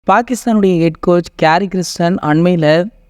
பாகிஸ்தானுடைய head coach carry Kristen அண்மையில்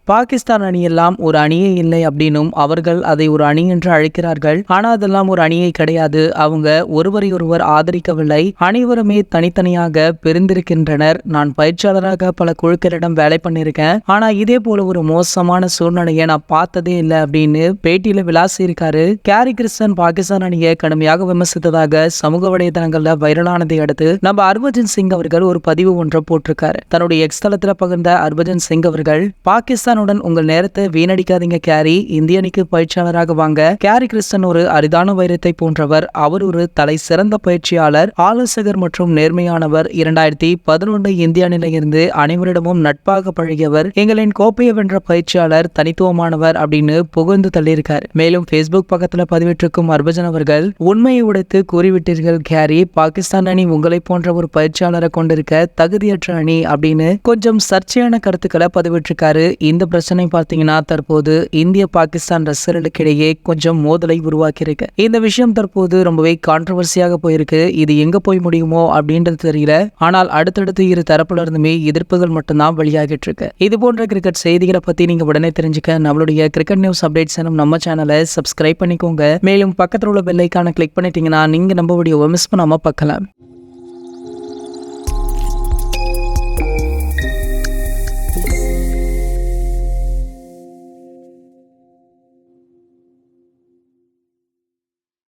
பாகிஸ்தான் அணியெல்லாம் ஒரு அணியே இல்லை அப்படின்னும் அவர்கள் அதை ஒரு அணி என்று அழைக்கிறார்கள். ஆனா அதெல்லாம் ஒரு அணியே கிடையாது. அவங்க ஒருவரை ஒருவர் ஆதரிக்கவில்லை. அனைவருமே தனித்தனியாக பிரிந்திருக்கின்றனர். நான் பயிற்சியாளராக பல குழுக்களிடம் வேலை பண்ணியிருக்கேன். ஆனா இதே போல ஒரு மோசமான சூழ்நிலையை நான் பார்த்ததே இல்லை அப்படின்னு பேட்டியில விளாசி இருக்காரு. கேரி கிறிஸ்டன் பாகிஸ்தான் அணியை கடுமையாக விமர்சித்ததாக சமூக வலைதளங்கள்ல வைரலானதை அடுத்து நம்ம ஹர்பஜன் சிங் அவர்கள் ஒரு பதிவு ஒன்றை போட்டிருக்காரு. தன்னுடைய எக்ஸ் தளத்துல பகிர்ந்த ஹர்பஜன் சிங் அவர்கள், பாகிஸ்தான் உங்கள் நேரத்தை வீணடிக்காதீங்க கேரி, இந்திய அணிக்கு பயிற்சியாளராக வாங்க. கேரி கிறிஸ்டன் ஒரு அரிதான வைரத்தை போன்றவர். அவர் ஒரு தலை சிறந்த பயிற்சியாளர், ஆலோசகர் மற்றும் நேர்மையானவர். 2011 இந்திய அணியிலிருந்து அனைவரிடமும் நட்பாக பழகியவர். எங்களின் கோப்பையை வென்ற பயிற்சியாளர், தனித்துவமானவர் அப்படின்னு புகழ்ந்து தள்ளியிருக்கார். மேலும் பேஸ்புக் பக்கத்துல பதிவிட்டிருக்கும் ஹர்பஜன் அவர்கள், உண்மையை உடைத்து கூறிவிட்டீர்கள் கேரி, பாகிஸ்தான் அணி உங்களை போன்ற ஒரு பயிற்சியாளரை கொண்டிருக்க தகுதியற்ற அணி அப்படின்னு கொஞ்சம் சர்ச்சையான கருத்துக்களை பதிவிட்டிருக்காரு. இந்த பிரச்சனை பார்த்தீங்கன்னா தற்போது இந்திய பாகிஸ்தான் ரசிகர்களுக்கு இடையே கொஞ்சம் மோதலை உருவாக்கியிருக்கு. இந்த விஷயம் தற்போது ரொம்பவே கான்ட்ரவர்சியாக போயிருக்கு. இது எங்க போய் முடியுமோ அப்படின்றது தெரியல. ஆனால் அடுத்தடுத்து இரு தரப்புல இருந்துமே எதிர்ப்புகள் மட்டும்தான் வெளியாகிட்டு இருக்கு. இது போன்ற கிரிக்கெட் செய்திகளை பத்தி நீங்க உடனே தெரிஞ்சுக்க நம்மளுடைய கிரிக்கெட் நியூஸ் அப்டேட்ஸ் நம்ம சேனலை சப்ஸ்கிரைப் பண்ணிக்கோங்க. மேலும் பக்கத்தில் உள்ள பெல் ஐகானை கிளிக் பண்ணிட்டீங்கன்னா நீங்க நம்ம வீடியோவை மிஸ் பண்ணாம பார்க்கலாம்.